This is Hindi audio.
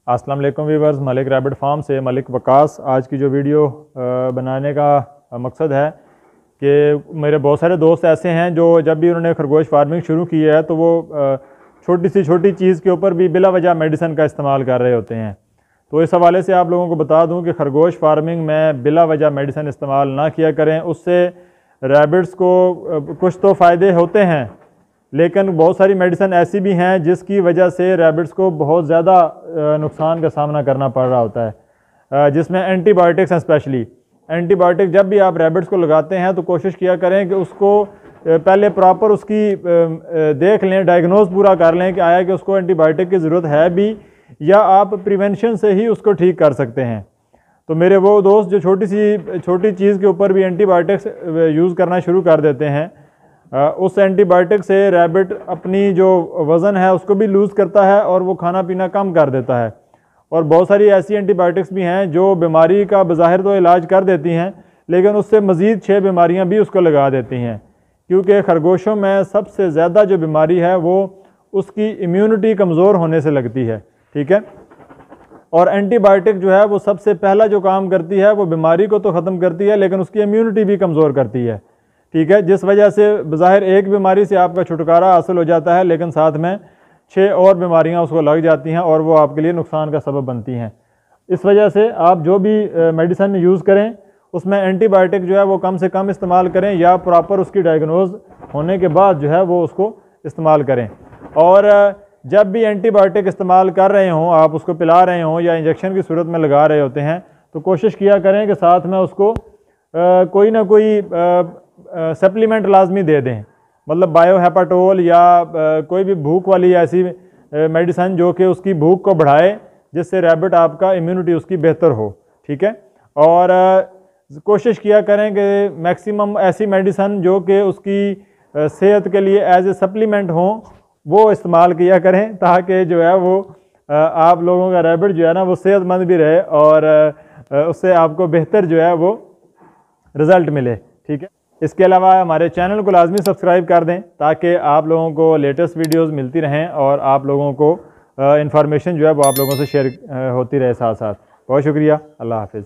अस्सलाम वालेकुम वीवर्स, मलिक रैबिट फार्म से मलिक वकास। आज की जो वीडियो बनाने का मकसद है कि मेरे बहुत सारे दोस्त ऐसे हैं जो जब भी उन्होंने खरगोश फार्मिंग शुरू की है तो वो छोटी सी छोटी चीज़ के ऊपर भी बिला वजह मेडिसिन का इस्तेमाल कर रहे होते हैं। तो इस हवाले से आप लोगों को बता दूं कि खरगोश फार्मिंग में बिला वजह मेडिसिन इस्तेमाल ना किया करें। उससे रैबिट्स को कुछ तो फ़ायदे होते हैं, लेकिन बहुत सारी मेडिसिन ऐसी भी हैं जिसकी वजह से रैबिट्स को बहुत ज़्यादा नुकसान का सामना करना पड़ रहा होता है, जिसमें एंटीबायोटिक्स हैं। स्पेशली एंटीबायोटिक जब भी आप रैबिट्स को लगाते हैं तो कोशिश किया करें कि उसको पहले प्रॉपर उसकी देख लें, डायग्नोज पूरा कर लें कि आया कि उसको एंटीबायोटिक की ज़रूरत है भी या आप प्रिवेंशन से ही उसको ठीक कर सकते हैं। तो मेरे वो दोस्त जो छोटी चीज़ के ऊपर भी एंटीबायोटिक्स यूज़ करना शुरू कर देते हैं, उस एंटीबायोटिक से रैबिट अपनी जो वज़न है उसको भी लूज़ करता है और वो खाना पीना कम कर देता है। और बहुत सारी ऐसी एंटीबायोटिक्स भी हैं जो बीमारी का बज़ाहिर तो इलाज कर देती हैं, लेकिन उससे मज़ीद 6 बीमारियां भी उसको लगा देती हैं, क्योंकि खरगोशों में सबसे ज़्यादा जो बीमारी है वो उसकी इम्यूनिटी कमज़ोर होने से लगती है। ठीक है, और एंटीबायोटिक जो है वो सबसे पहला जो काम करती है वो बीमारी को तो ख़त्म करती है, लेकिन उसकी इम्यूनिटी भी कमज़ोर करती है। ठीक है, जिस वजह से बज़ाहिर एक बीमारी से आपका छुटकारा हासिल हो जाता है, लेकिन साथ में 6 और बीमारियां उसको लग जाती हैं और वो आपके लिए नुकसान का सबब बनती हैं। इस वजह से आप जो भी मेडिसिन यूज़ करें उसमें एंटीबायोटिक जो है वो कम से कम इस्तेमाल करें, या प्रॉपर उसकी डायग्नोज होने के बाद जो है वो उसको इस्तेमाल करें। और जब भी एंटीबायोटिक इस्तेमाल कर रहे हों, आप उसको पिला रहे हों या इंजेक्शन की सूरत में लगा रहे होते हैं, तो कोशिश किया करें कि साथ में उसको कोई ना कोई सप्लीमेंट लाजमी दे दें, मतलब बायोहेपाटोल या कोई भी भूख वाली ऐसी मेडिसिन जो कि उसकी भूख को बढ़ाए, जिससे रैबिट आपका इम्यूनिटी उसकी बेहतर हो। ठीक है, और कोशिश किया करें कि मैक्सिमम ऐसी मेडिसिन जो कि उसकी सेहत के लिए एज ए सप्लीमेंट हों वो इस्तेमाल किया करें, ताकि जो है वो आप लोगों का रैबिट जो है ना वो सेहतमंद भी रहे और उससे आपको बेहतर जो है वो रिज़ल्ट मिले। ठीक है, इसके अलावा हमारे चैनल को लाजमी सब्सक्राइब कर दें ताकि आप लोगों को लेटेस्ट वीडियोस मिलती रहें और आप लोगों को इंफॉर्मेशन जो है वो आप लोगों से शेयर होती रहे साथ साथ। बहुत शुक्रिया, अल्लाह हाफिज़।